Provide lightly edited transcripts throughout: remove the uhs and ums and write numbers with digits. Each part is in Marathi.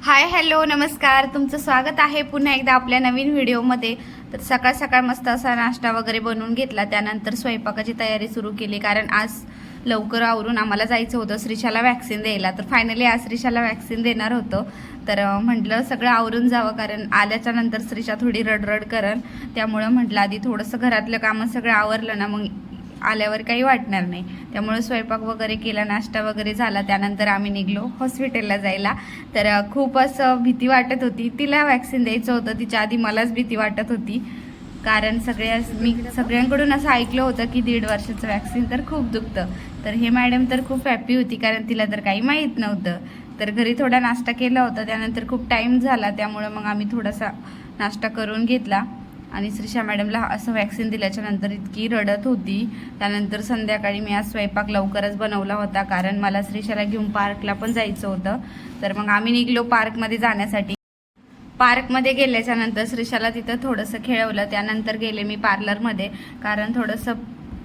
हाय हॅलो नमस्कार, तुमचं स्वागत आहे पुन्हा एकदा आपल्या नवीन व्हिडिओमध्ये. तर सकाळ सकाळ मस्त असा नाश्ता वगैरे बनवून घेतला, त्यानंतर स्वयंपाकाची तयारी सुरू केली. कारण आज लवकर आवरून आम्हाला जायचं होतं श्रीशाला वॅक्सिन द्यायला. तर फायनली आज श्रीशाला वॅक्सिन देणार होतो. तर म्हटलं सगळं आवरून जावं, कारण आल्याच्या नंतर श्रीशा थोडी रडरड करन. त्यामुळं म्हटलं आधी थोडंसं घरातलं कामं सगळं आवरलं ना, मग आल्यावर काही वाटणार नाही. त्यामुळे स्वयंपाक वगैरे केला, नाश्ता वगैरे झाला. त्यानंतर आम्ही निघलो हॉस्पिटलला जायला. तर खूप असं भीती वाटत होती. तिला वॅक्सिन द्यायचं होतं, तिच्या आधी मलाच भीती वाटत होती. कारण मी सगळ्यांकडून असं ऐकलं होतं की 1.5 वर्षाचं वॅक्सिन तर खूप दुखतं. तर हे मॅडम तर खूप हॅपी होती, कारण तिला तर काही माहीत नव्हतं. तर घरी थोडा नाश्ता केला होता, त्यानंतर खूप टाईम झाला. त्यामुळं मग आम्ही थोडासा नाश्ता करून घेतला. आणि श्रीशा मॅडमला असं वॅक्सिन दिल्याच्या नंतर इतकी रडत होती. त्यानंतर संध्याकाळी मी आज स्वयंपाक लवकरच बनवला होता, कारण मला श्रीशाला घेऊन पार्कला पण जायचं होतं. तर मग आम्ही निघलो पार्कमध्ये जाण्यासाठी. पार्कमध्ये गेल्याच्या नंतर श्रीशाला तिथं थोडंसं खेळवलं. त्यानंतर गेले मी पार्लरमध्ये, कारण थोडंसं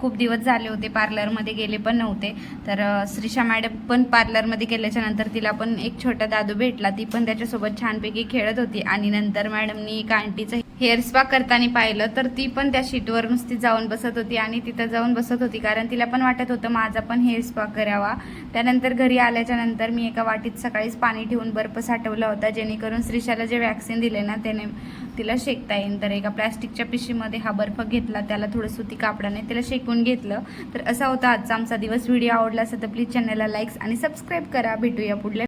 खूप दिवस झाले होते पार्लरमध्ये गेले पण नव्हते. तर श्रीशा मॅडम पण पार्लरमध्ये गेल्याच्या नंतर तिला पण एक छोटा दादू भेटला. ती पण त्याच्यासोबत छानपैकी खेळत होती. आणि नंतर मॅडमनी एका आंटीचं हेअर स्पा करताना पाहिलं, तर ती पण त्या शीटवर नुसती जाऊन बसत होती आणि तिथं जाऊन बसत होती, कारण तिला पण वाटत होतं माझा पण हेअर स्पा करावा. त्यानंतर घरी आल्याच्या नंतर मी एका वाटीत सकाळीच पाणी ठेवून बर्फ साठवला होता, जेणेकरून श्रीशाला जे वॅक्सिन दिले ना त्याने तिला शेकता येईल. तर एका प्लॅस्टिकच्या पिशवीमध्ये हा बर्फ घेतला, त्याला थोडं सुती कापडाने तिला शेकून घेतलं. तर असा होता आजचा आमचा दिवस. व्हिडिओ आवडला असेल तर प्लीज चॅनलला लाईक्स आणि सबस्क्राईब करा. भेटूया पुढल्या